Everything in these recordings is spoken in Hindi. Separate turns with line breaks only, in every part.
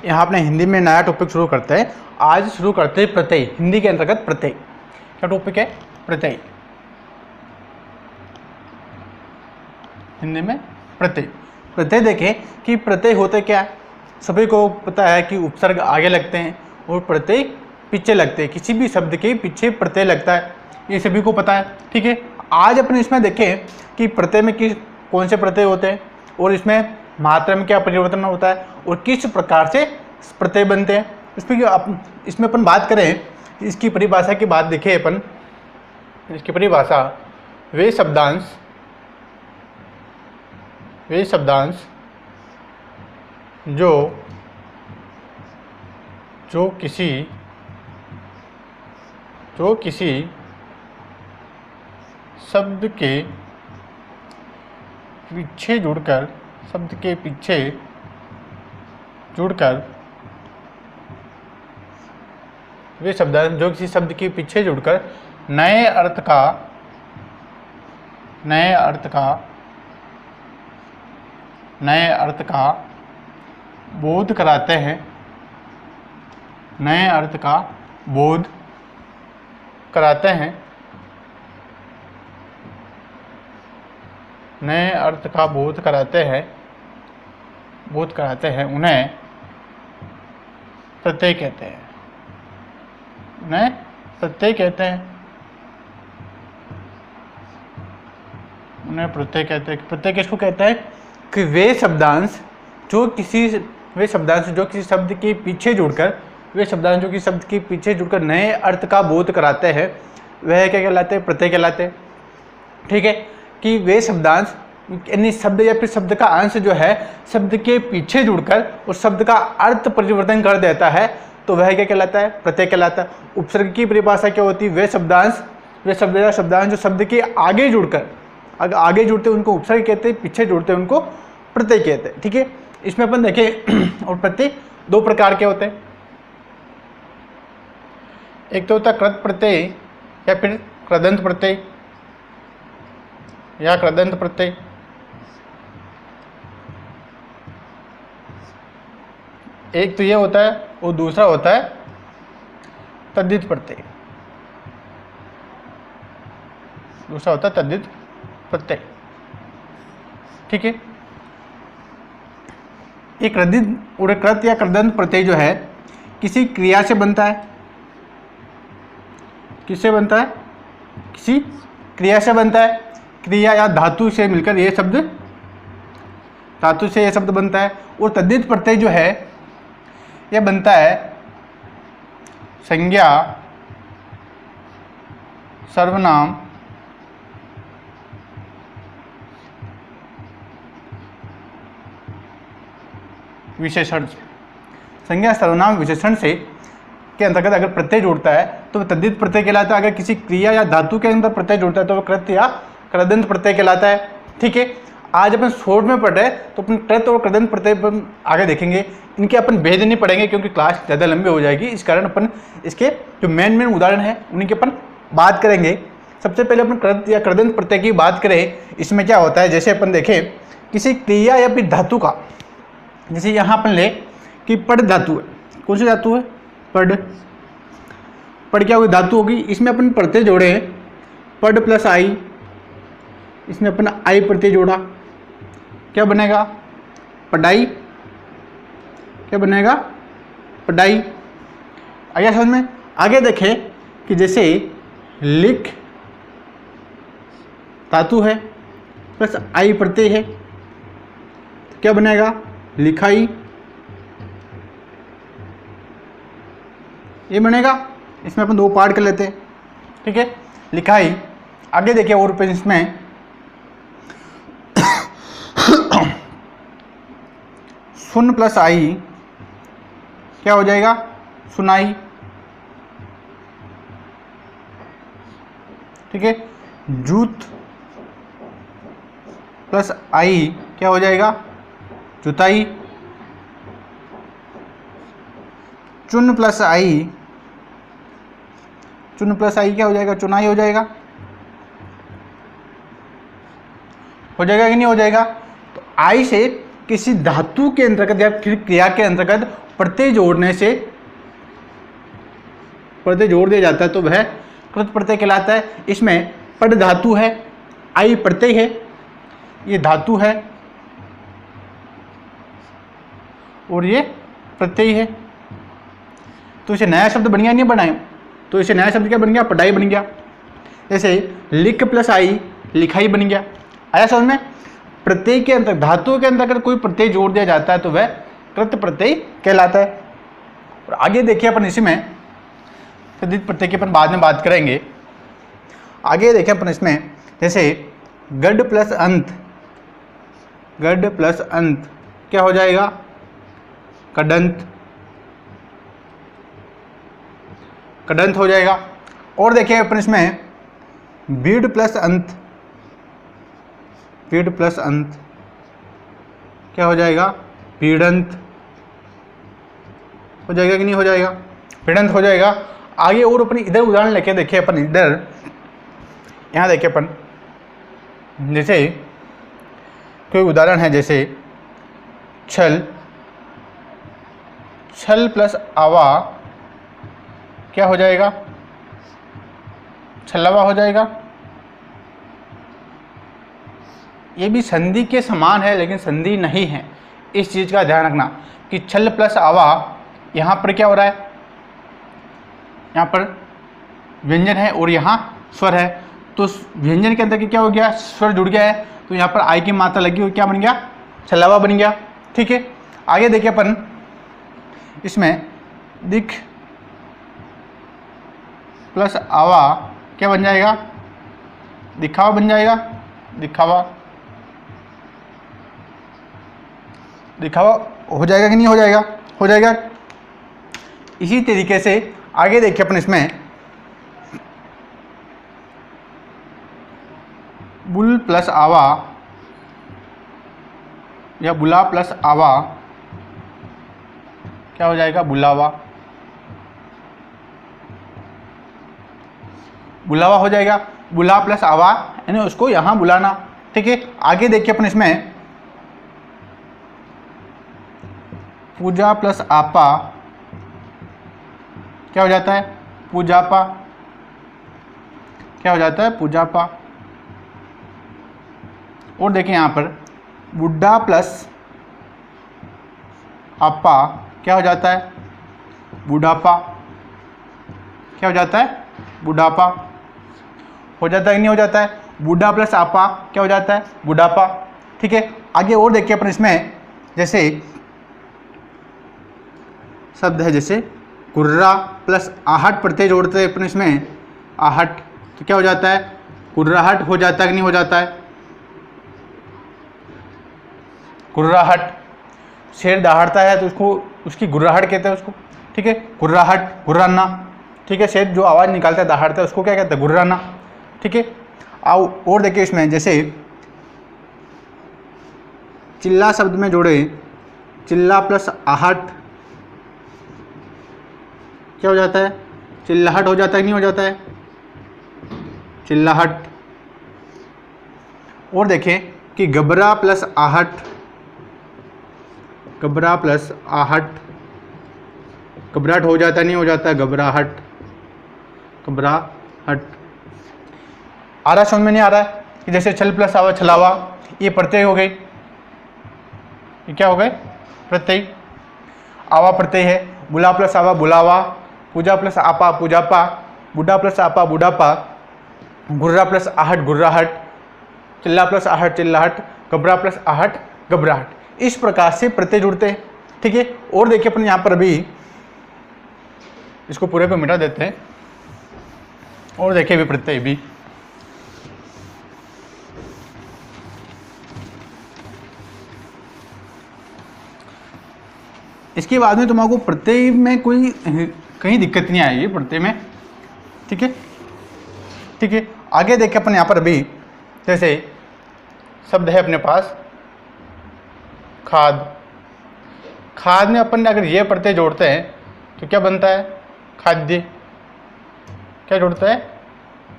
यहाँ अपने हिंदी में नया टॉपिक शुरू करते हैं। आज शुरू करते हैं प्रत्यय, हिंदी के अंतर्गत प्रत्यय। क्या टॉपिक है? प्रत्यय। हिंदी में प्रत्यय। प्रत्यय देखें कि प्रत्यय होते क्या है। सभी को पता है कि उपसर्ग आगे लगते हैं और प्रत्यय पीछे लगते हैं। किसी भी शब्द के पीछे प्रत्यय लगता है, ये सभी को पता है। ठीक है, आज अपन इसमें देखें कि प्रत्यय में कौन से प्रत्यय होते हैं और इसमें मात्रा में क्या परिवर्तन होता है और किस प्रकार से प्रत्यय बनते हैं। इसमें अपन बात करें, इसकी परिभाषा की बात देखें अपन। इसकी परिभाषा, वे शब्दांश जो किसी शब्द के पीछे जुड़कर वे शब्दांश जो किसी शब्द के पीछे जुड़कर नए अर्थ का बोध कराते हैं। नए अर्थ का बोध कराते हैं। नए अर्थ का बोध कराते हैं उन्हें प्रत्यय कहते हैं। प्रत्यय किसको कहते हैं? कि वे शब्दांश जो किसी शब्द के पीछे जुड़कर नए अर्थ का बोध कराते हैं, वह क्या कहलाते हैं? प्रत्यय कहलाते हैं। ठीक है, कि वे शब्दांश यानी शब्द या फिर शब्द का अंश जो है शब्द के पीछे जुड़कर उस शब्द का अर्थ परिवर्तन कर देता है, तो वह क्या कहलाता है? प्रत्यय कहलाता है। उपसर्ग की परिभाषा क्या होती है? वे शब्दांश जो शब्द के आगे जुड़ते हैं उनको उपसर्ग कहते हैं, पीछे जुड़ते हैं उनको प्रत्यय कहते हैं। ठीक है, इसमें अपन देखें और प्रत्यय दो प्रकार के होते हैं। एक तो होता है कृत प्रत्यय या फिर कृदंत प्रत्यय एक तो ये होता है और दूसरा होता है तद्धित प्रत्यय। ठीक है, एक कृत या कृदंत प्रत्यय जो है किसी क्रिया से बनता है। किससे बनता है? किसी क्रिया से बनता है। क्रिया या धातु से मिलकर ये शब्द बनता है। और तद्धित प्रत्यय जो है यह बनता है संज्ञा, सर्वनाम, विशेषण से। संज्ञा, सर्वनाम, विशेषण से के अंतर्गत अगर प्रत्यय जुड़ता है तो तद्धित प्रत्यय कहलाता है। अगर किसी क्रिया या धातु के अंदर प्रत्यय जुड़ता है तो वह कृत या कृदंत प्रत्यय कहलाता है। ठीक है, आज अपन शॉर्ट में पढ़ रहे हैं तो अपन कृत और कृदंत प्रत्यय पर आगे देखेंगे। इनके अपन भेद नहीं पढ़ेंगे क्योंकि क्लास ज़्यादा लंबी हो जाएगी। इस कारण अपन इसके जो मेन उदाहरण है उनकी अपन बात करेंगे। सबसे पहले अपन कृत या कृदंत प्रत्यय की बात करें। इसमें क्या होता है, जैसे अपन देखें किसी क्रिया या फिर धातु का, जैसे यहाँ अपन ले कि पढ़ धातु है। कौन सी धातु है? पढ़ क्या होगी? धातु होगी। इसमें अपन प्रत्यय जोड़े हैं पढ़ प्लस आई। इसमें अपन आई प्रत्यय जोड़ा, क्या बनेगा? पढ़ाई। क्या बनेगा? पढ़ाई। आगे समझ में? आगे देखें कि जैसे लिख धातु है प्लस आई प्रत्यय है, तो क्या बनेगा? लिखाई। ये बनेगा। इसमें अपन दो पार्ट कर लेते हैं। ठीक है, लिखाई। आगे देखिए और पे इसमें सुन प्लस आई क्या हो जाएगा? सुनाई। ठीक है, जूत प्लस आई क्या हो जाएगा? जुताई। चुन प्लस आई क्या हो जाएगा? चुनाई हो जाएगा। हो जाएगा कि नहीं हो जाएगा? तो आई से किसी धातु के अंतर्गत या फिर क्रिया के अंतर्गत प्रत्यय जोड़ने से प्रत्यय जोड़ दिया जाता है तो वह कृत प्रत्यय कहलाता है। इसमें पद धातु है, आई प्रत्यय है, ये धातु है और ये प्रत्यय है। तो इसे नया शब्द बन गया, नहीं बनाए तो इसे नया शब्द क्या बन गया, पढ़ाई बन गया। जैसे लिख प्लस आई लिखाई बन गया। आया समझ में? प्रत्यय के अंतर्गत धातु के अंतर्गत कोई प्रत्यय जोड़ दिया जाता है तो वह कृत प्रत्यय कहलाता है। और आगे देखिए अपन इसी में तद्धित प्रत्यय की अपन बाद में बात करेंगे। आगे देखें अपन इसमें जैसे गड प्लस अंत, गड प्लस अंत क्या हो जाएगा, कडंत, कडंत हो जाएगा। और देखिए अपन इसमें बीड प्लस अंत, बीड प्लस अंत क्या हो जाएगा, पीड़ंत हो जाएगा कि नहीं हो जाएगा, पीड़ंत हो जाएगा। आगे और अपनी इधर उदाहरण लेके देखिए अपन, इधर यहाँ देखिए अपन, जैसे कोई उदाहरण है जैसे छल, छल प्लस आवा क्या हो जाएगा, छलवा हो जाएगा। ये भी संधि के समान है लेकिन संधि नहीं है, इस चीज़ का ध्यान रखना कि छल प्लस आवा यहाँ पर क्या हो रहा है, यहाँ पर व्यंजन है और यहाँ स्वर है, तो व्यंजन के अंदर क्या हो गया, स्वर जुड़ गया है, तो यहाँ पर आई की मात्रा लगी हुई क्या बन गया, छलावा बन गया। ठीक है, आगे देखिए अपन इसमें दिख प्लस आवा क्या बन जाएगा, दिखावा बन जाएगा, दिखावा, दिखावा हो जाएगा कि नहीं हो जाएगा, हो जाएगा। इसी तरीके से आगे देखिए अपन इसमें बुल प्लस आवा या बुला प्लस आवा क्या हो जाएगा, बुलावा, बुलावा हो जाएगा। बुला प्लस आवा यानी उसको यहाँ बुलाना। ठीक है, आगे देखिए अपन इसमें पूजा प्लस आपा क्या हो जाता है, पूजापा, क्या हो जाता है, पूजापा। और देखिए यहाँ पर बुढ़ा प्लस आपा क्या हो जाता है, बुढ़ापा, क्या हो जाता है, बुढ़ापा हो जाता है कि नहीं हो जाता है, बूढ़ा प्लस आपा क्या हो जाता है, बुढ़ापा। ठीक है, आगे और देखिए अपन इसमें जैसे शब्द है जैसे कुर्रा प्लस आहट प्रत्यय जोड़ते हैं अपन इसमें, आहट, तो क्या हो जाता है, कुर्राहट हो जाता है कि नहीं हो जाता है, कुर्राहट। शेर दहाड़ता है तो उसको उसकी गुर्राहट कहते हैं उसको। ठीक है, गुर्राहट, गुर्राना। ठीक है, शेर जो आवाज़ निकालता है दहाड़ता है उसको क्या कहते हैं, गुर्राना। ठीक है, आओ और देखिए इसमें जैसे चिल्ला शब्द में जोड़े चिल्ला प्लस आहट क्या हो जाता है, चिल्लाहट हो जाता है कि नहीं हो जाता है, चिल्लाहट। और देखिए कि घबरा प्लस आहट, घबरा प्लस आहट, घबराहट हो जाता है नहीं हो जाता है, घबराहट, घबराहट। आ रहा समझ में नहीं आ रहा है कि जैसे छल प्लस आवा छलावा, ये प्रत्यय हो गई, ये क्या हो गए, प्रत्यय, आवा प्रत्यय है। बुला प्लस आवा बुलावा, पूजा प्लस आपा पूजापा, बूढ़ा प्लस आपा बुढ़ापा, गुर्रा प्लस आहट गुर्राहट, चिल्ला प्लस आहट चिल्लाहट, घबरा प्लस आहट घबराहट। इस प्रकार से प्रत्यय जुड़ते हैं। ठीक है, और देखिए अपन यहाँ पर अभी इसको पूरे को मिटा देते हैं और देखिए भी प्रत्यय भी इसके बाद में तुमको प्रत्यय में कोई कहीं दिक्कत नहीं आएगी प्रत्यय में। ठीक है, ठीक है, आगे देखें अपन यहाँ पर अभी जैसे शब्द है अपने पास खाद, खाद में अपन अगर ये प्रत्यय जोड़ते हैं तो क्या बनता है, खाद्य, क्या जोड़ता है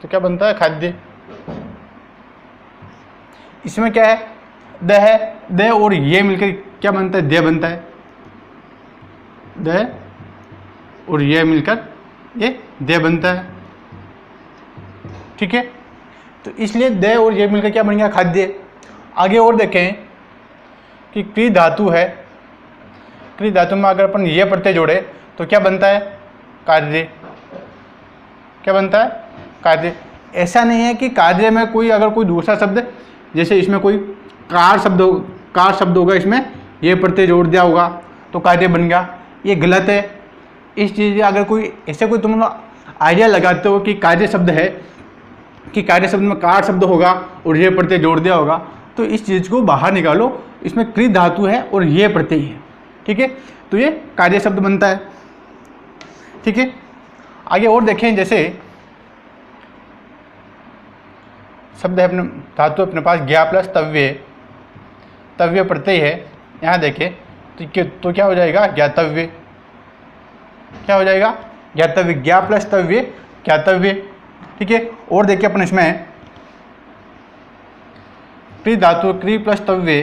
तो क्या बनता है, खाद्य। इसमें क्या है, द है दे और ये मिलकर क्या बनता है, दे बनता है, दे और ये मिलकर ये दे बनता है। ठीक है, तो इसलिए दे और ये मिलकर क्या बन गया, खाद्य। आगे और देखें कि क्री धातु है, क्री धातु में अगर अपन ये प्रत्यय जोड़े तो क्या बनता है, कार्य। क्या बनता है, कार्य। ऐसा नहीं है कि कार्य में कोई अगर कोई दूसरा शब्द, जैसे इसमें कोई कार शब्द होगा, इसमें ये प्रत्यय जोड़ दिया होगा तो कार्य बन गया, ये गलत है। इस चीज़ अगर कोई ऐसे कोई तुम आइडिया लगाते हो कि कार्य शब्द है, कि कार्य शब्द में कार शब्द होगा और ये प्रत्यय जोड़ दिया होगा, तो इस चीज़ को बाहर निकालो। इसमें कृ धातु है और ये प्रत्यय है। ठीक है, तो ये कार्य शब्द बनता है। ठीक है, आगे और देखें, जैसे शब्द है अपने, धातु अपने पास ज्ञा प्लस तव्य, तव्य प्रत्यय है। यहाँ देखें तो क्या हो जाएगा, ज्ञातव्य। क्या हो जाएगा, ज्ञातव्य। ज्ञा प्लस तव्य, ज्ञातव्य। ठीक है, और देखिए अपन इसमें क्री धातु, क्री प्लस तव्य,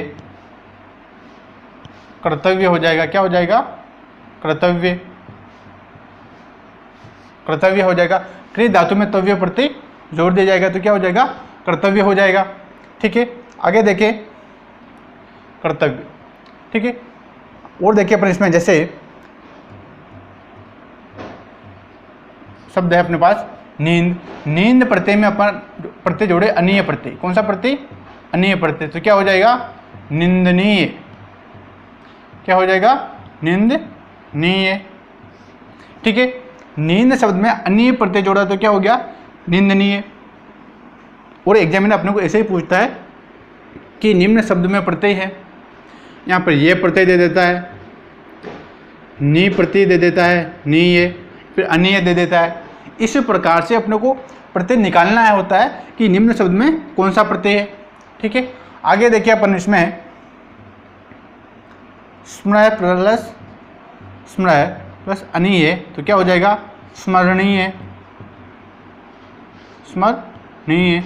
कर्तव्य हो जाएगा। क्या हो जाएगा, कर्तव्य, कर्तव्य हो जाएगा। क्री धातु में तव्य प्रत्यय जोड़ दिया जाएगा तो क्या हो जाएगा, कर्तव्य हो जाएगा। ठीक है, आगे देखिए कर्तव्य। ठीक है, और देखिए अपन इसमें जैसे शब्द है अपने पास नींद, नींद प्रत्यय में अपन प्रत्यय जोड़े अनीय प्रत्यय। कौन सा प्रत्यय, अनीय प्रत्यय, तो क्या हो जाएगा, निंदनीय। क्या हो जाएगा, निंदनीय। ठीक है, नींद शब्द में अनीय प्रत्यय जोड़ा तो क्या हो गया, निंदनीय। और एग्जामिनर अपने को ऐसे ही पूछता है कि निम्न शब्द में प्रत्यय है, यहाँ पर ये प्रत्यय दे देता है, नी प्रत्यय दे देता है, नीय, फिर अनीय दे देता है। इस प्रकार से अपने को प्रत्यय निकालना है होता है कि निम्न शब्द में कौन सा प्रत्यय है। ठीक है, आगे देखिए अपन इसमें स्मृय प्लस अनीय तो क्या हो जाएगा, स्मरणीय, स्मरणीय,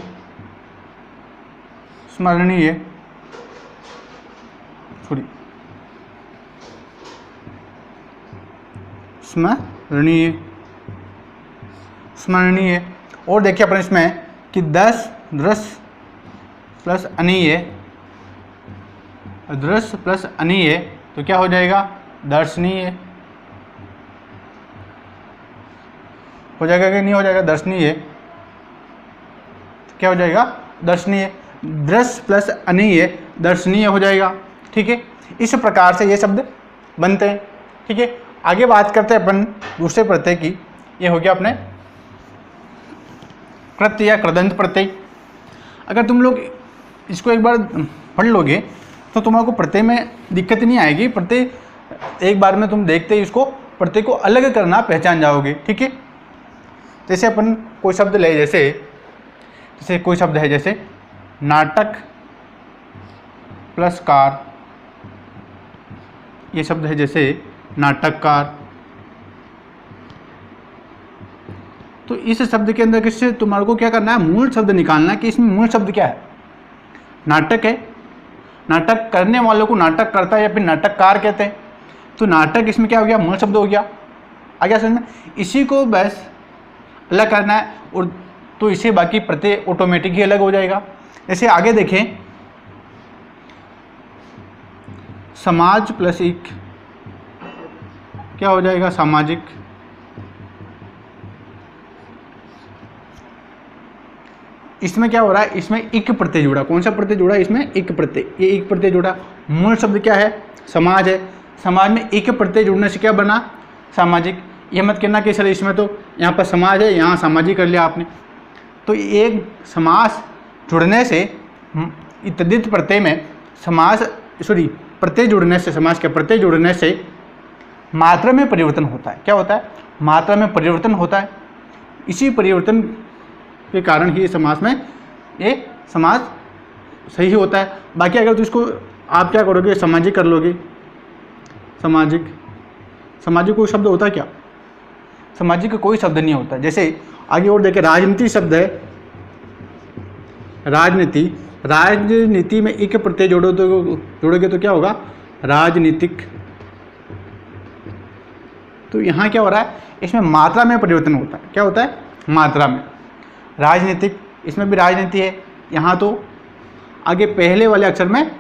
स्मरणीय, सॉरी स्मरणीय, स्मरणीय। और देखिए अपन इसमें कि दृश्य प्लस अनीय, दृश्य प्लस अनीय तो क्या हो जाएगा, दर्शनीय हो जाएगा कि नहीं हो जाएगा, दर्शनीय। क्या हो जाएगा, दर्शनीय। दृश्य प्लस अनीय दर्शनीय हो जाएगा। ठीक है, इस प्रकार से ये शब्द बनते हैं। ठीक है, आगे बात करते हैं अपन दूसरे प्रत्यय की। ये हो गया अपने कृत या कृदंत प्रत्यय। अगर तुम लोग इसको एक बार पढ़ लोगे तो तुम्हारे प्रत्यय में दिक्कत नहीं आएगी। प्रत्यय एक बार में तुम देखते ही इसको प्रत्यय को अलग करना पहचान जाओगे। ठीक है, जैसे अपन कोई शब्द ले, जैसे कोई शब्द है जैसे नाटक प्लस कार, ये शब्द है जैसे नाटककार। तो इस शब्द के अंदर किससे तुम्हारे को क्या करना है, मूल शब्द निकालना है कि इसमें मूल शब्द क्या है। नाटक है, नाटक करने वालों को नाटक करता है या फिर नाटककार कहते हैं। तो नाटक इसमें क्या हो गया, मूल शब्द हो गया। आ गया समझ में। इसी को बस अलग करना है और तो इससे बाकी प्रत्यय ऑटोमेटिक ही अलग हो जाएगा। जैसे आगे देखें, समाज प्लस इक क्या हो जाएगा, सामाजिक। इसमें क्या हो रहा है, इसमें इक प्रत्यय जुड़ा। कौन सा प्रत्यय जुड़ा, इसमें इक प्रत्यय, ये इक प्रत्यय जुड़ा। मूल शब्द क्या है, समाज है। समाज में इक प्रत्यय जुड़ने से क्या बना, सामाजिक। ये मत कहना कि सर इसमें तो यहाँ पर समाज है, यहाँ सामाजिक कर लिया आपने। तो एक समास जुड़ने से, तद्धित प्रत्यय में प्रत्यय जुड़ने से, समास के प्रत्यय जुड़ने से मात्रा में परिवर्तन होता है। क्या होता है, मात्रा में परिवर्तन होता है। इसी परिवर्तन के कारण ही समास में ये समास सही होता है। बाकी अगर तो इसको आप क्या करोगे, सामाजिक कर लोगे। सामाजिक, सामाजिक कोई शब्द होता है क्या, सामाजिक का कोई शब्द नहीं होता। जैसे आगे और देखें, राजनीति शब्द है, राजनीति राजनीति में इक प्रत्यय जोड़ोगे तो क्या होगा, राजनीतिक। तो यहाँ क्या हो रहा है, इसमें मात्रा में परिवर्तन होता है। क्या होता है, मात्रा में। राजनीतिक, इसमें भी राजनीति है, यहाँ तो आगे पहले वाले अक्षर में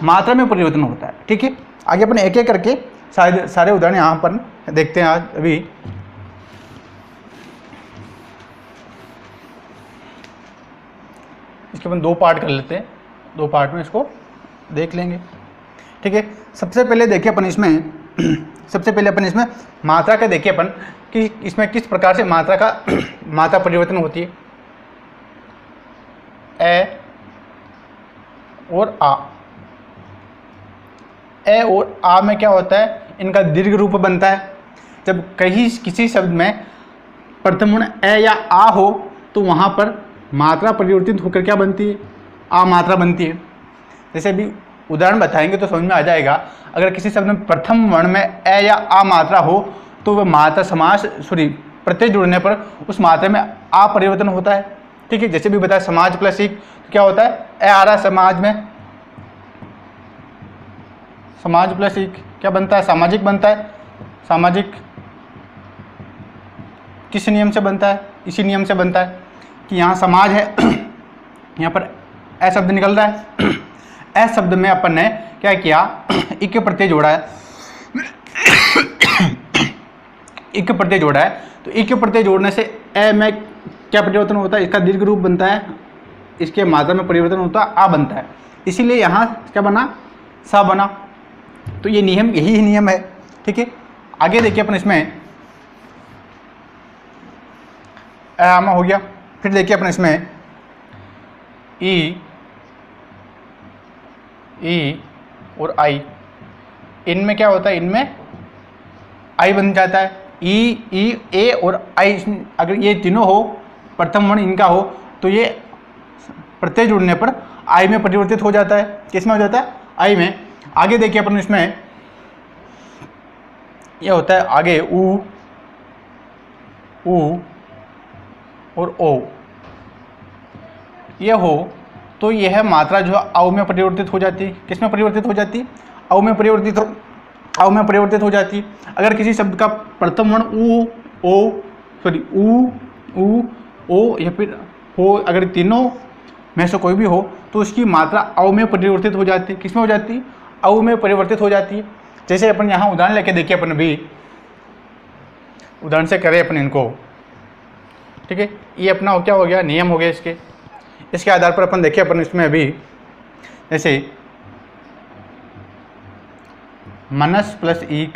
मात्रा में परिवर्तन होता है। ठीक है, आगे अपन एक एक करके सारे उदाहरण यहाँ पर देखते हैं आज अभी। इसके अपन 2 पार्ट कर लेते हैं, 2 पार्ट में इसको देख लेंगे। ठीक है, सबसे पहले देखिए अपन इसमें मात्रा का देखिए अपन कि इसमें किस प्रकार से मात्रा परिवर्तन होती है। ए और आ, ए और आ में क्या होता है, इनका दीर्घ रूप बनता है। जब किसी शब्द में प्रथम वर्ण ए या आ हो तो वहाँ पर मात्रा परिवर्तित होकर क्या बनती है, आ मात्रा बनती है। जैसे अभी उदाहरण बताएंगे तो समझ में आ जाएगा। अगर किसी शब्द में प्रथम वर्ण में ए या आ मात्रा हो तो वह मात्रा प्रत्यय जुड़ने पर उस मात्रा में आ परिवर्तन होता है। ठीक है, जैसे भी बताया समाज प्लस इक, तो क्या होता है, ए आ रहा समाज में, समाज प्लस इक क्या बनता है, सामाजिक बनता है। सामाजिक किस नियम से बनता है, इसी नियम से बनता है कि यहाँ समाज है, यहाँ पर ए शब्द निकल रहा है। ए शब्द में अपन ने क्या किया, इक प्रत्यय जोड़ा है। इक प्रत्यय जोड़ा है, तो इक प्रत्यय जोड़ने से ए में क्या परिवर्तन होता है, इसका दीर्घ रूप बनता है, इसके मात्रा में परिवर्तन होता है, आ बनता है। इसीलिए यहाँ क्या बना, सा बना। तो ये नियम, यही नियम है। ठीक है, आगे देखिए अपन इसमें आमा हो गया। फिर देखिए अपन इसमें ई और आई, इनमें क्या होता है, इनमें आई बन जाता है। ई ए और आई, अगर ये तीनों हो, प्रथम वर्ण इनका हो, तो ये प्रत्यय जुड़ने पर आई में परिवर्तित हो जाता है। किस में हो जाता है, आई में। आगे देखिए अपन इसमें ये होता है आगे ऊ और ओ, ये हो तो यह मात्रा जो है औ में परिवर्तित हो जाती है। किस में परिवर्तित हो जाती है, औ में परिवर्तित हो जाती है। अगर किसी शब्द का प्रथम वर्ण ऊ ओ या फिर हो, अगर तीनों में से कोई भी हो तो उसकी मात्रा औ में परिवर्तित हो जाती है। किस में हो जाती है, औ में परिवर्तित हो जाती है। जैसे अपन यहाँ उदाहरण लेके देखिए, अपन भी उदाहरण से करें अपन इनको। ठीक है, ये अपना क्या हो गया, नियम हो गया। इसके आधार पर अपन देखिए अपन इसमें अभी जैसे मनस प्लस ईक,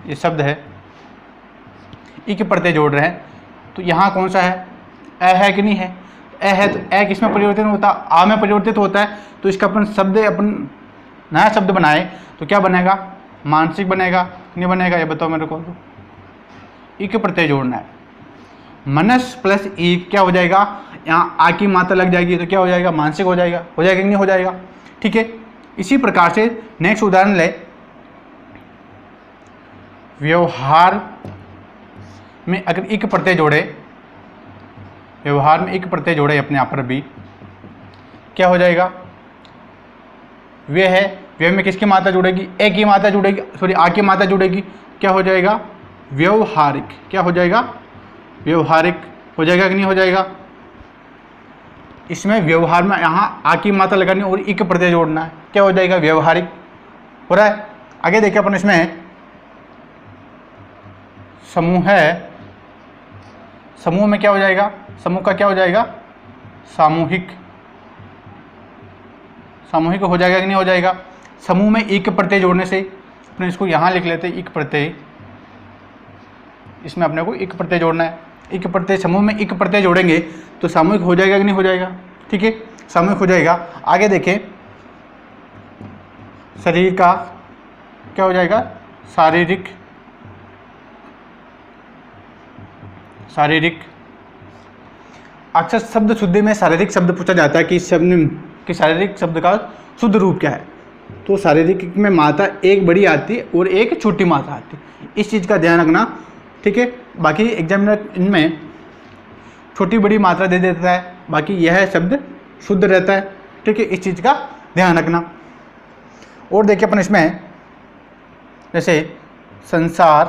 ये शब्द है, इक प्रत्यय जोड़ रहे हैं, तो यहाँ कौन सा है, ए है कि नहीं है। ए है तो ए किस में परिवर्तित होता है, आ में परिवर्तित होता है। तो इसका अपन नया शब्द बनाए तो क्या बनेगा, मानसिक बनेगा, नहीं बनेगा, ये बताओ मेरे को। इक प्रत्यय जोड़ना है, मनस प्लस ईक क्या हो जाएगा, यहाँ आ की मात्रा लग जाएगी तो क्या हो जाएगा, मानसिक हो जाएगा कि नहीं हो जाएगा। ठीक है, इसी प्रकार से नेक्स्ट उदाहरण ले, व्यवहार में अगर इक प्रत्यय जोड़े, व्यवहार में इक प्रत्यय जोड़े अपने आप पर भी, क्या हो जाएगा, वे है, वे में किसकी मात्रा जुड़ेगी, ए की मात्रा जुड़ेगी, आ की मात्रा जुड़ेगी, क्या हो जाएगा, व्यवहारिक। क्या हो जाएगा, व्यवहारिक हो जाएगा कि नहीं हो जाएगा। इसमें व्यवहार में यहाँ आ की मात्रा लगानी और इक प्रत्यय जोड़ना है, क्या हो जाएगा, व्यवहारिक हो रहा है। आगे देखिए अपन इसमें समूह है, समूह में क्या हो जाएगा, समूह का क्या हो जाएगा, सामूहिक। सामूहिक हो जाएगा कि नहीं हो जाएगा। समूह में इक प्रत्यय जोड़ने से अपने इसको यहाँ लिख लेते हैं, इक प्रत्यय, इसमें अपने को इक प्रत्यय जोड़ना है। इक प्रत्यय, समूह में इक प्रत्यय जोड़ेंगे तो सामूहिक हो जाएगा कि नहीं हो जाएगा। ठीक है, सामूहिक हो जाएगा। आगे देखें, शरीर का क्या हो जाएगा, शारीरिक। शारीरिक, अक्सर शब्द शुद्धि में शारीरिक शब्द पूछा जाता है कि इस शब्द कि शारीरिक शब्द का शुद्ध रूप क्या है। तो शारीरिक में मात्रा एक बड़ी आती है और एक छोटी मात्रा आती है, इस चीज़ का ध्यान रखना। ठीक है, बाकी एग्जामिनर इनमें छोटी बड़ी मात्रा दे देता है, बाकी यह शब्द शुद्ध रहता है। ठीक है, इस चीज़ का ध्यान रखना। और देखिए अपन इसमें जैसे संसार,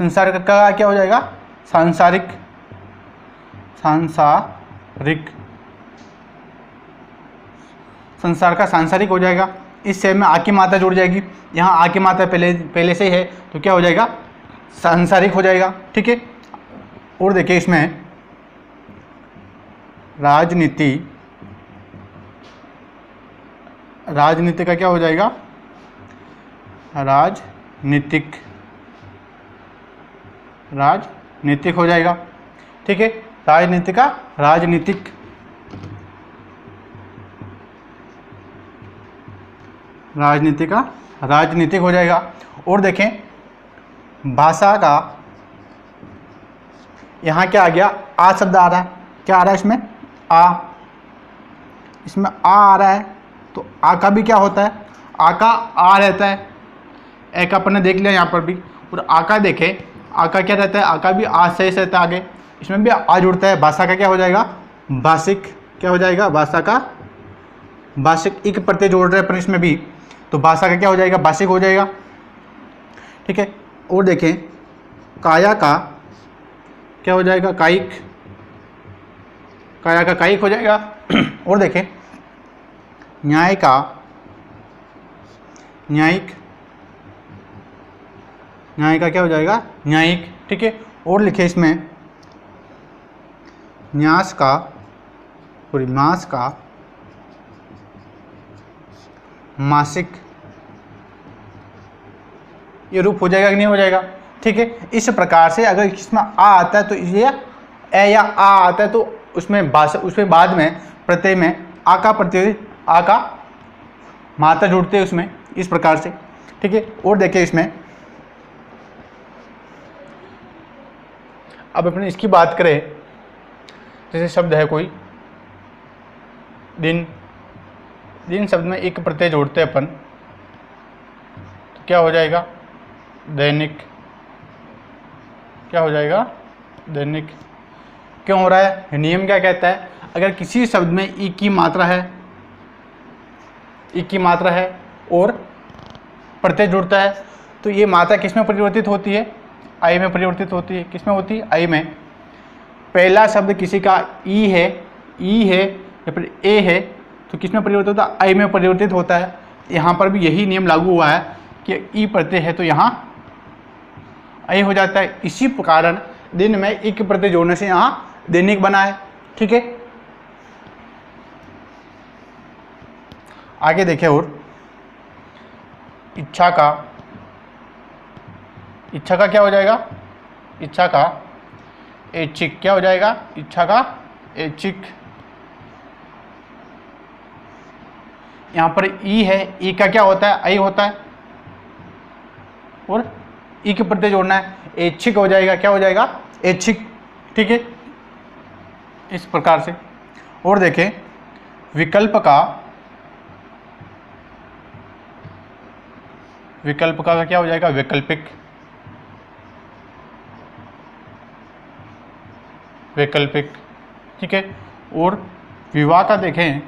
संसार का क्या हो जाएगा, सांसारिक, सांसारिक, संसार का सांसारिक हो जाएगा। इस से में आ की मात्रा जुड़ जाएगी, यहाँ आ की मात्रा पहले से ही है तो क्या हो जाएगा, सांसारिक हो जाएगा। ठीक है, और देखिए इसमें राजनीति, राजनीति का क्या हो जाएगा, राजनीतिक, राजनीतिक हो जाएगा। ठीक है, राजनीति का राजनीतिक, राजनीति का राजनीतिक हो जाएगा। और देखें भाषा का, यहाँ क्या आ गया, आ शब्द आ रहा है, क्या आ रहा है इसमें, आ, इसमें आ रहा है तो आ का भी क्या होता है, आ का आ रहता है, ए का अपन ने देख लिया यहाँ पर भी। और आ का देखें, आ का क्या रहता है, आ का भी आ से रहता है आगे, इसमें भी आ जुड़ता है। भाषा का क्या हो जाएगा, भाषिक, क्या हो जाएगा, भाषा का भाषिक, एक प्रत्यय जोड़ रहे हैं अपन इसमें भी, तो भाषा का क्या हो जाएगा, भाषिक हो जाएगा। ठीक है, और देखें काया का क्या हो जाएगा, कायिक, काया का कायिक हो जाएगा। और देखें न्याय का न्यायिक, न्याय का क्या हो जाएगा, न्यायिक। ठीक है, और लिखे इसमें न्यास का, पूरी मास का मासिक, ये रूप हो जाएगा कि नहीं हो जाएगा। ठीक है, इस प्रकार से अगर इसमें आ आता है तो ये ए या आ आता है तो उसमें भाषा, उसमें बाद में प्रत्यय में आ का प्रत्यय, आ का मात्रा जुड़ते हैं उसमें, इस प्रकार से। ठीक है, और देखिए इसमें अब अपने इसकी बात करें, जैसे शब्द है कोई दिन, दिन शब्द में एक प्रत्यय जोड़ते हैं अपन तो क्या हो जाएगा, दैनिक, क्या हो जाएगा, दैनिक। क्यों हो रहा है, नियम क्या कहता है, अगर किसी शब्द में ई की मात्रा है, ई की मात्रा है और प्रत्यय जुड़ता है तो ये मात्रा किस में परिवर्तित होती है, आई में परिवर्तित होती है। किस में होती है, आई में। पहला शब्द किसी का ई है, ई है या फिर ए है तो किस में परिवर्तित होता है, आई में परिवर्तित होता है। यहाँ पर भी यही नियम लागू हुआ है कि ई प्रत्यय है तो यहाँ आई हो जाता है। इसी कारण दिन में एक प्रत्यय जोड़ने से यहाँ दैनिक बना है। ठीक है, आगे देखें और इच्छा का, इच्छा का क्या हो जाएगा, इच्छा का ऐच्छिक, क्या हो जाएगा, इच्छा का ऐच्छिक। यहाँ पर ई है, ई का क्या होता है, आई होता है और ई के प्रत्यय जोड़ना है, ऐच्छिक हो जाएगा, क्या हो जाएगा, ऐच्छिक। ठीक है, इस प्रकार से। और देखें विकल्प का, विकल्प का क्या हो जाएगा, वैकल्पिक, वैकल्पिक। ठीक है, और विवाह का देखें,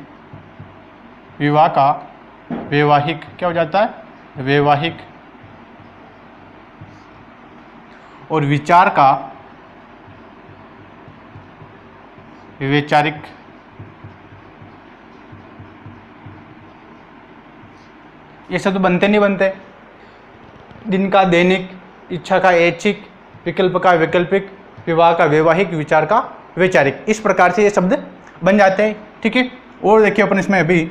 विवाह का वैवाहिक, क्या हो जाता है, वैवाहिक। और विचार का वैचारिक। ये शब्द बनते नहीं बनते, दिन का दैनिक, इच्छा का ऐच्छिक, विकल्प का वैकल्पिक, विवाह का वैवाहिक, विचार का वैचारिक, इस प्रकार से ये शब्द बन जाते हैं। ठीक है, और देखिए अपन इसमें अभी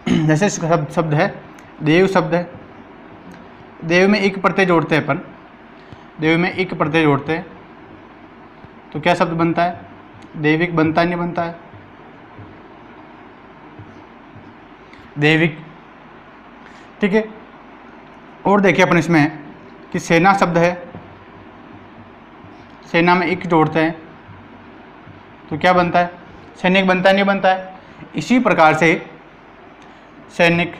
जैसे शब्द है देव, शब्द है देव में एक प्रत्यय जोड़ते हैं अपन, देव में एक प्रत्यय जोड़ते हैं तो क्या शब्द बनता है, दैविक बनता है, नहीं बनता है, दैविक। ठीक है, और देखिए अपन इसमें कि सेना शब्द है, सेना में एक जोड़ते हैं तो क्या बनता है, सैनिक बनता है, नहीं बनता है। इसी प्रकार से सैनिक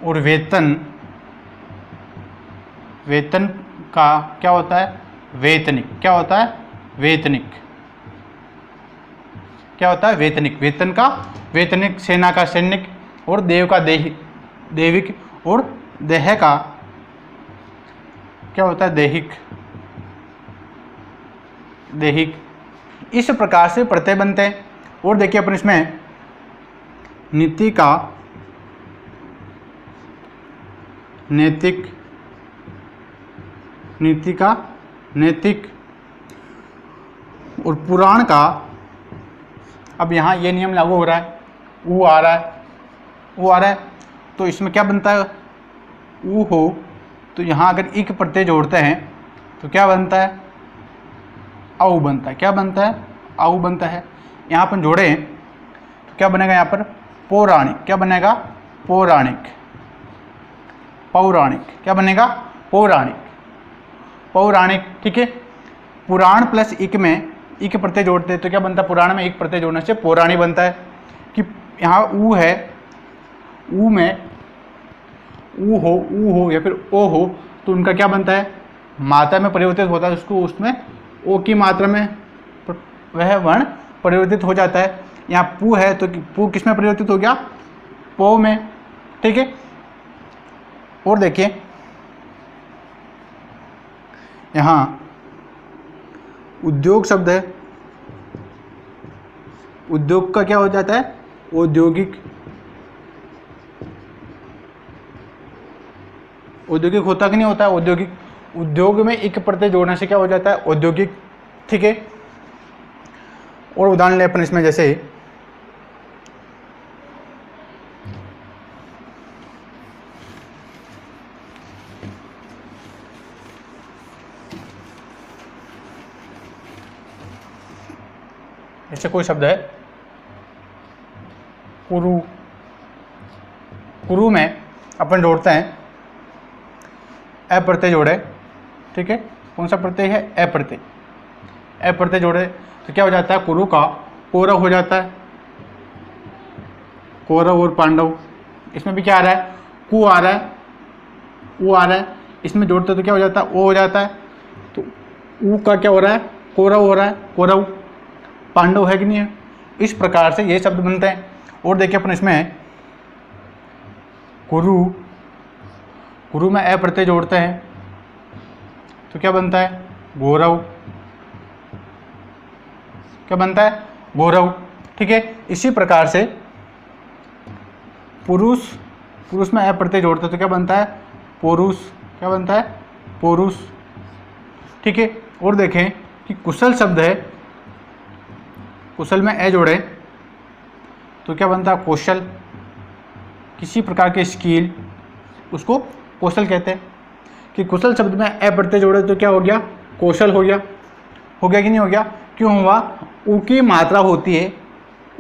और वेतन, वेतन का क्या होता है? वेतनिक। क्या होता है? वेतनिक। क्या होता है? वेतनिक। वेतन का वेतनिक, सेना का सैनिक, और देव का देविक, और देह का क्या होता है? देहिक। देहिक। इस प्रकार से प्रत्यय बनते हैं। और देखिए अपन इसमें नीति का नैतिक, नीति का नैतिक, और पुराण का, अब यहाँ ये नियम लागू हो रहा है, ऊ आ रहा है, ऊ आ रहा है, तो इसमें क्या बनता है? ऊ हो, तो यहाँ अगर इक प्रत्यय जोड़ते हैं तो क्या बनता है? औ बनता है। क्या बनता है? औ बनता है। यहाँ अपन जोड़ें तो क्या बनेगा? यहाँ पर पौराणिक। क्या बनेगा? पौराणिक। पौराणिक। क्या बनेगा? पौराणिक। पौराणिक। ठीक है। पुराण प्लस इक में इक प्रत्यय जोड़ते हैं तो क्या बनता है? पुराण में इक प्रत्यय जोड़ने से पौराणिक बनता है। कि यहाँ ऊ है, ऊ में ऊ हो या फिर ओ हो, तो उनका क्या बनता है? मात्रा में परिवर्तित होता है, उसको उसमें ओ की मात्रा में वह वर्ण परिवर्तित हो जाता है। यहाँ पू है तो पू किस में परिवर्तित हो गया? पो में। ठीक है। और देखिए यहाँ उद्योग शब्द है, उद्योग का क्या हो जाता है? औद्योगिक। औद्योगिक होता कि नहीं होता है? औद्योगिक। उद्योग में एक प्रत्यय जोड़ने से क्या हो जाता है? औद्योगिक। ठीक है। और उदाहरण ले अपन इसमें, जैसे जैसे कोई शब्द है कुरु। कुरु में अपन जोड़ते हैं अ प्रत्यय जोड़े। ठीक है। कौन सा प्रत्यय है? अ प्रत्यय। अ प्रत्यय जोड़े तो क्या हो जाता है? कुरु का कौरव हो जाता है। कौरव और पांडव। इसमें भी क्या आ रहा है? कु आ रहा है, ऊ आ रहा है। इसमें जोड़ते तो क्या हो जाता है? ओ हो जाता है। तो ऊ का क्या हो रहा है? कौरव हो रहा है। कौरव। पांडव है कि नहीं है? इस प्रकार से ये शब्द बनते हैं। और देखिए अपन इसमें कुरु, कुरु में अ प्रत्यय जोड़ते हैं तो क्या बनता है? गौरव। क्या बनता है? गौरव। ठीक है। इसी प्रकार से पुरुष, पुरुष में अ प्रत्यय जोड़ते हैं तो क्या बनता है? पौरुष। क्या बनता है? पौरुष। ठीक है। और देखें कि कुशल शब्द है, कुशल में अ जोड़े तो क्या बनता है? कौशल। किसी प्रकार के स्किल, उसको कौशल कहते हैं। कि कुशल शब्द में अ प्रत्यय जोड़े तो क्या हो गया? कौशल हो गया। हो गया कि नहीं हो गया? क्यों हुआ? ऊ की मात्रा होती है,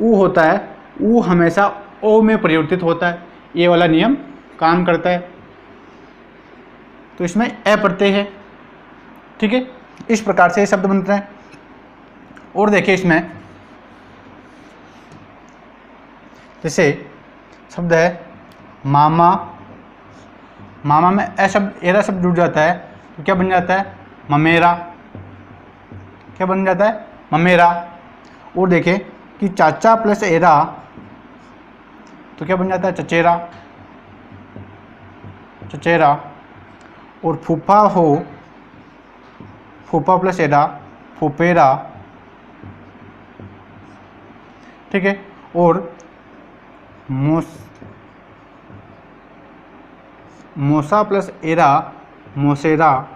ऊ होता है, ऊ हमेशा ओ में परिवर्तित होता है। ये वाला नियम काम करता है। तो इसमें अ प्रत्यय है। ठीक है। इस प्रकार से ये शब्द बनते हैं। और देखिए इसमें जैसे शब्द है मामा। मामा में अ शब्द, एरा शब्द जुड़ जाता है तो क्या बन जाता है? ममेरा। क्या बन जाता है? ममेरा। और देखें कि चाचा प्लस एरा तो क्या बन जाता है? चचेरा। चचेरा। और फूफा हो, फूफा प्लस एरा, फूफेरा। ठीक है। और मोसा प्लस एरा, मोसेरा।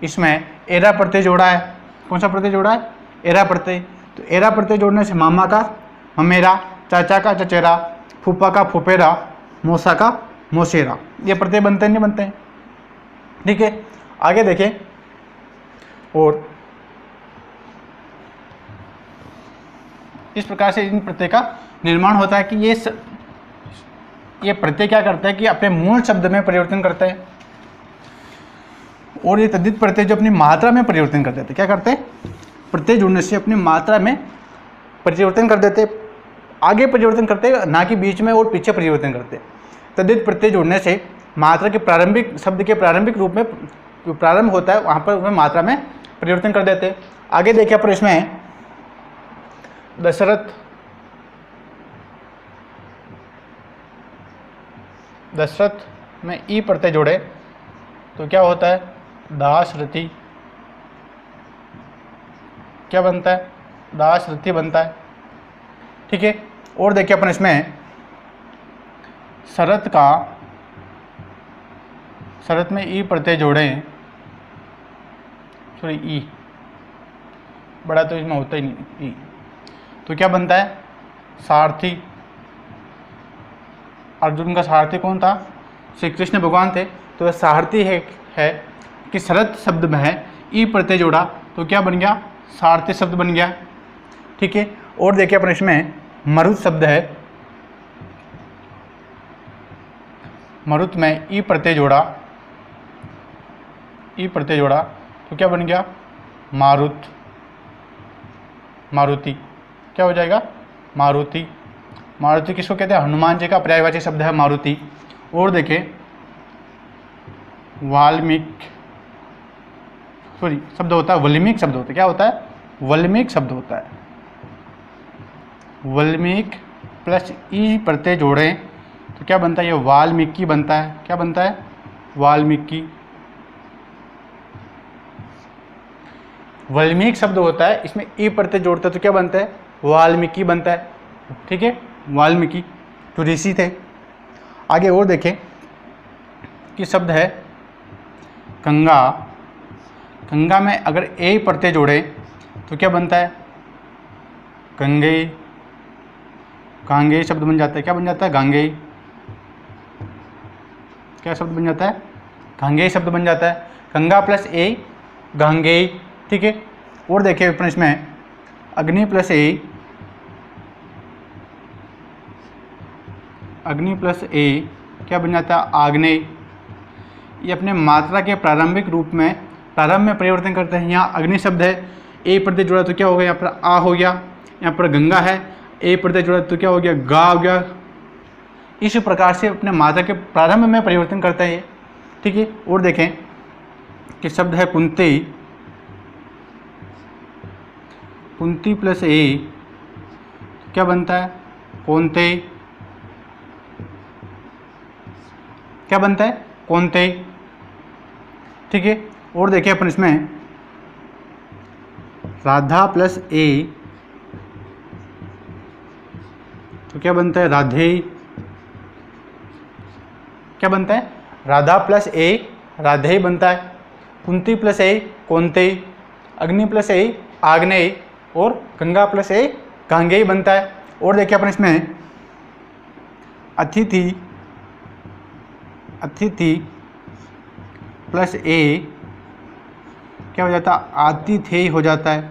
इसमें एरा प्रत्यय जोड़ा है। कौन सा प्रत्यय जोड़ा है? एरा प्रत्यय। तो एरा प्रत्यय जोड़ने से मामा का ममेरा, चाचा का चचेरा, फूफा का फूफेरा, मौसा का मौसेरा, ये प्रत्यय बनते नहीं बनते हैं? ठीक है। आगे देखें। और इस प्रकार से इन प्रत्यय का निर्माण होता है कि ये प्रत्यय क्या करता है कि अपने मूल शब्द में परिवर्तन करता है। और ये तद्धित प्रत्यय जो अपनी मात्रा में परिवर्तन कर देते हैं, क्या करते हैं? प्रत्यय जुड़ने से अपनी मात्रा में परिवर्तन कर देते, आगे परिवर्तन करते, ना कि बीच में और पीछे परिवर्तन करते। तद्धित प्रत्यय जुड़ने से मात्रा के प्रारंभिक शब्द के प्रारंभिक रूप में जो प्रारंभ होता है वहाँ पर उसमें मात्रा में परिवर्तन कर देते हैं। आगे देखिए पर इसमें दशरथ में ई प्रत्यय जोड़े तो क्या होता है, दाशरथी। क्या बनता है, दाशरथी बनता है। ठीक है। और देखिए अपन इसमें शरत में ई प्रत्यय जोड़ें, सॉरी ई बड़ा तो इसमें होता ही नहीं, ई तो क्या बनता है, सारथी। अर्जुन का सारथी कौन था, श्री कृष्ण भगवान थे। तो वह सारथी है कि शरत शब्द में है ई प्रत्यय जोड़ा तो क्या बन गया, सारथी शब्द बन गया। ठीक है। और देखिए अपन इसमें मरुत शब्द है, मरुत में ई प्रत्यय जोड़ा तो क्या बन गया, मारुति। क्या हो जाएगा, मारुति। मारुति किसको कहते हैं, हनुमान जी का पर्यायवाची शब्द है मारुति। और देखिए शब्द होता है, वल्मीक शब्द होता है। क्या होता है, वल्मीक शब्द होता है। वल्मीक प्लस ई प्रत्यय जोड़ें तो क्या बनता है, ये वाल्मीकि बनता है। क्या बनता है, वाल्मीकि। वल्मीक शब्द होता है, इसमें ई प्रत्यय जोड़ता है तो क्या बनता है, वाल्मीकि बनता है। ठीक है, वाल्मीकि जो ऋषि थे। आगे और देखें कि शब्द है गंगा। गंगा में अगर ए प्रत्यय जोड़े तो क्या बनता है, गंगे। गांगे शब्द बन जाता है। क्या बन जाता है, गांगे। क्या शब्द बन जाता है, गांगे शब्द बन जाता है। गंगा प्लस ए, गांगे। ठीक है। और देखिए अपन इसमें अग्नि प्लस ए, क्या बन जाता है, आग्नेय। ये अपने मात्रा के प्रारंभिक रूप में प्रारंभ में परिवर्तन करते हैं। यहाँ अग्नि शब्द है, ए प्रत्यय जुड़ा तो क्या हो गया, यहाँ पर आ हो गया। यहाँ पर गंगा है, ए प्रत्यय जुड़ा तो क्या हो गया, गा हो गया। इस प्रकार से अपने मात्रा के प्रारंभ में परिवर्तन करता है ये। ठीक है। और देखें कि शब्द है कुंती। कुंती प्लस ए क्या बनता है, कौनते। क्या बनता है, कौनते। ठीक है। और देखिए अपन इसमें राधा प्लस ए तो क्या बनता है, राधे। क्या बनता है, राधा प्लस ए, राधे बनता है। कुंती प्लस ए, कौनते। अग्नि प्लस ए, आग्नेय। और गंगा प्लस ए, गांगेय बनता है। और देखिए अपन इसमें अतिथि प्लस ए क्या हो जाता है, आतिथेय हो जाता है।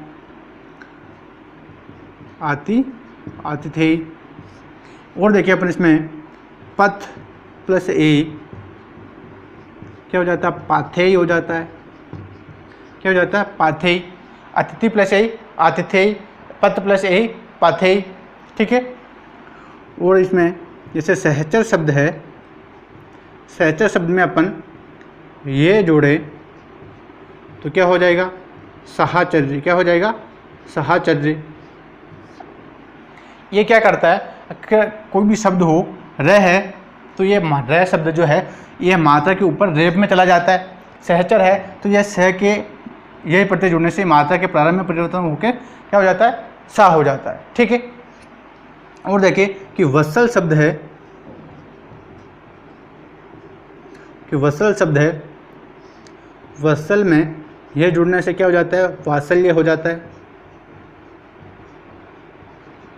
आतिथेय। और देखिए अपन इसमें पथ प्लस ए क्या हो जाता है, पाथेय हो जाता है। क्या हो जाता है, पाथेय। अतिथि प्लस ए, आतिथेय। पथ प्लस ए, पाथेय। ठीक है। और इसमें जैसे सहचर शब्द है, सहचर शब्द में अपन ये जोड़े तो क्या हो जाएगा, साहचर्य। क्या हो जाएगा, साहचर्य। ये क्या करता है, कोई भी शब्द हो, र है तो ये र शब्द जो है ये मात्रा के ऊपर रेप में चला जाता है। सहचर है तो यह सह के यही प्रत्यय जुड़ने से मात्रा के प्रारंभ में परिवर्तन होकर क्या हो जाता है, सा हो जाता है। ठीक है। और देखिए कि वत्सल शब्द है, वत्सल में यह जुड़ने से क्या हो जाता है, वात्सल्य हो जाता है।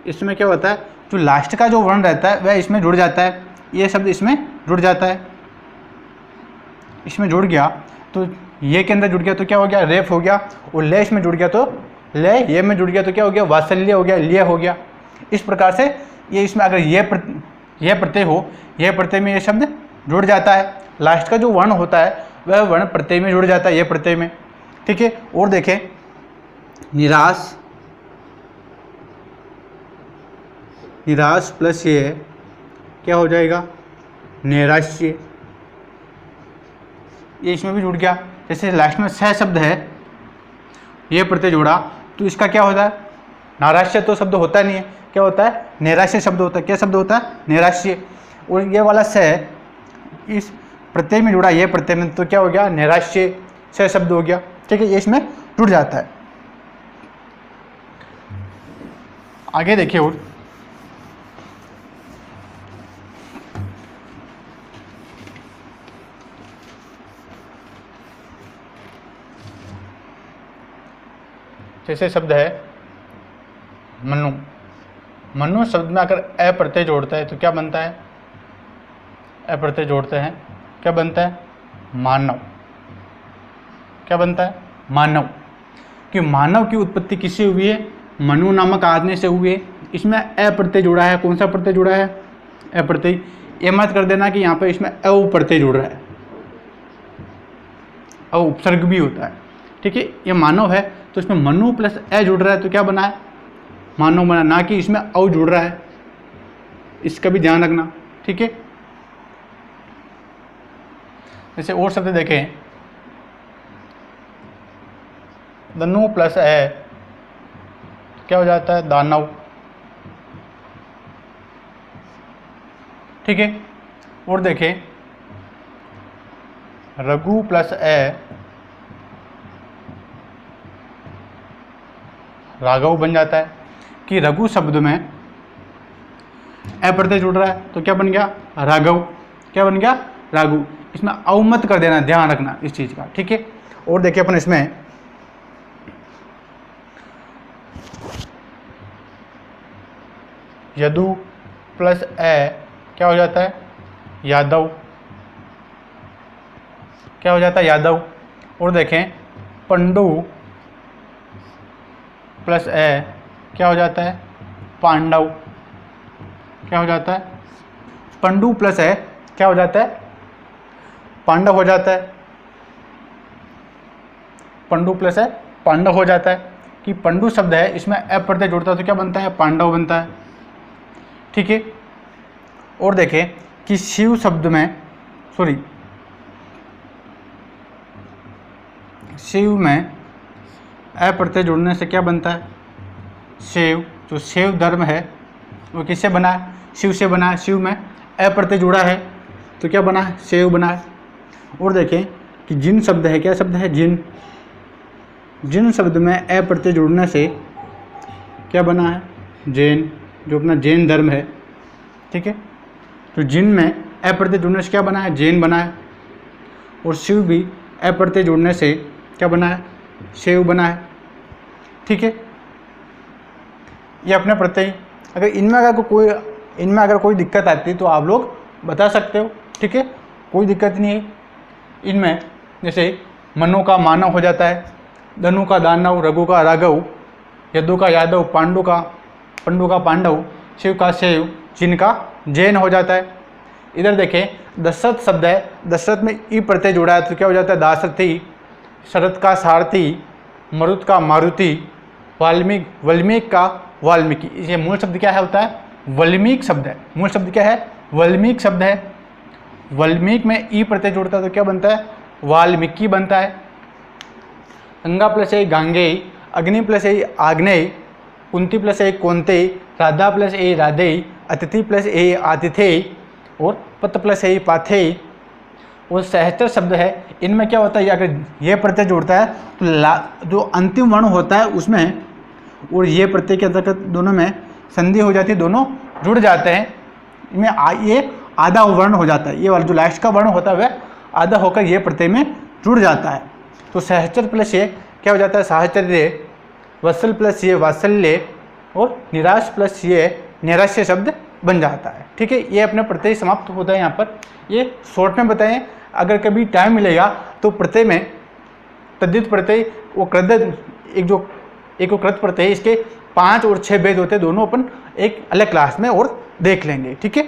इसमें क्या होता है, जो लास्ट का जो वर्ण रहता है वह इसमें जुड़ जाता है। ये शब्द इसमें जुड़ जाता है, इसमें जुड़ गया तो ये के अंदर जुड़ गया तो क्या हो गया, रेफ हो गया। और ले इसमें जुड़ गया तो ले, ये में जुड़ गया तो क्या हो गया, वात्सल्य हो गया, लिय हो गया। इस प्रकार से ये इसमें अगर ये प्रत्यय हो, यह प्रत्यय में ये शब्द जुड़ जाता है। लास्ट का जो वर्ण होता है वह वर्ण प्रत्यय में जुड़ जाता है, ये प्रत्यय में। ठीक है। और देखें निराश प्लस ये क्या हो जाएगा, नैराश्य। ये इसमें भी जुड़ गया। जैसे लास्ट में सह शब्द है, ये प्रत्यय जोड़ा तो इसका क्या होता है, नाराश्य तो शब्द होता नहीं है, क्या होता है, नैराश्य शब्द होता है। क्या शब्द होता है, नैराश्य। और ये वाला सह इस प्रत्यय में जुड़ा, ये प्रत्यय में, तो क्या हो गया, नैराश्य सह शब्द हो गया। ठीक है, ये इसमें जुड़ जाता है। आगे देखिए, और जैसे शब्द है मनु। मनु शब्द में अगर अ प्रत्यय जोड़ता है तो क्या बनता है, अ प्रत्यय जोड़ते हैं क्या बनता है, मानव। क्या बनता है, मानव। कि मानव की उत्पत्ति किससे हुई है, मनु नामक आदमी से हुई है। इसमें अ प्रत्यय जुड़ा है। कौन सा प्रत्यय जुड़ा है, अ प्रत्यय। ये मत कर देना कि यहाँ पे इसमें अ प्रत्यय जुड़ रहा है, अ उपसर्ग भी होता है। ठीक है, ये मानव है तो इसमें मनु प्लस अ जुड़ रहा है तो क्या बना है, मानव बना, ना कि इसमें अ जुड़ रहा है। इसका भी ध्यान रखना। ठीक है, जैसे और शब्द देखें, दनु प्लस अ क्या हो जाता है, दानव। ठीक है, और देखें रघु प्लस अ राघव बन जाता है। कि रघु शब्द में अ प्रत्यय जुड़ रहा है तो क्या बन गया, राघव। क्या बन गया, राघु। इसमें अवमत कर देना, ध्यान रखना इस चीज का। ठीक है, और देखिए अपन इसमें यदु प्लस अ क्या हो जाता है, यादव। क्या हो जाता है, यादव। और देखें पंडु प्लस अ क्या हो जाता है, पांडव। क्या हो जाता है, पंडु प्लस अ क्या हो जाता है, पांडव हो जाता है। पंडु प्लस अ पांडव हो जाता है। कि पंडु शब्द है, इसमें अ प्रत्यय जुड़ता है तो क्या बनता है, पांडव बनता है। ठीक है, और देखें कि शिव शब्द में, शिव में अ प्रत्यय जुड़ने से क्या बनता है, शिव। जो शिव धर्म है वो किससे बना है, शिव से बना है। शिव में अ प्रत्यय जुड़ा है तो क्या बना है, शिव बना है। और देखें कि जिन शब्द है, क्या शब्द है, जिन। जिन शब्द में अ प्रत्यय जुड़ने से क्या बना है, जैन। जो अपना जैन धर्म है। ठीक है, तो जिन में अ प्रत्यय जुड़ने से क्या बना है, जैन बना है। और शिव भी अ प्रत्यय जुड़ने से क्या बना है, शिव बना है। ठीक है, ये अपने प्रत्यय। अगर इनमें अगर कोई दिक्कत आती है तो आप लोग बता सकते हो। ठीक है, कोई दिक्कत नहीं है इनमें। जैसे मनु का मानव हो जाता है, धनु का दानव, रघु का राघव, यदु का यादव, पंडु का पांडव, शिव का शिव, जिन का जैन हो जाता है। इधर देखें दशरथ शब्द है, दशरथ में ई प्रत्यय जुड़ा है तो क्या हो जाता है, दासरथी। शरद का सारथी, मरुत का मारुति, वाल्मीकि का वाल्मीकि। ये मूल शब्द क्या है, होता है वाल्मीकि शब्द है। मूल शब्द क्या है, वाल्मीकि शब्द है। वाल्मीकि में ई प्रत्यय जुड़ता है तो क्या बनता है, वाल्मीकि बनता है। गंगा प्लस ए गांगेय, अग्नि प्लस ए आग्नेय, कुंती प्लस ए कौंते, राधा प्लस ए राधे, अतिथि प्लस ए आतिथेय, और पत प्लस ए पाथेय। और सहस्त्र शब्द है, इनमें क्या होता है, अगर ये प्रत्यय जुड़ता है तो जो अंतिम वर्ण होता है उसमें और ये प्रत्यय के अंतर्गत दोनों में संधि हो जाती है, दोनों जुड़ जाते हैं। इनमें ये आधा वर्ण हो जाता है, ये वाला जो लास्ट का वर्ण होता है वह आधा होकर ये प्रत्यय में जुड़ जाता है। तो सहचर प्लस ये क्या हो जाता है, साहचर्य। वत्सल प्लस ये वात्सल्य, और निराश प्लस ये नैराश्य शब्द बन जाता है। ठीक है, ये अपने प्रत्यय समाप्त होता है यहाँ पर। ये शॉर्ट में बताएं, अगर कभी टाइम मिलेगा तो प्रत्यय में तद्धित प्रत्यय वो कृत प्रत्यय, इसके 5 और 6 भेद होते हैं, दोनों अपन एक अलग क्लास में और देख लेंगे। ठीक है।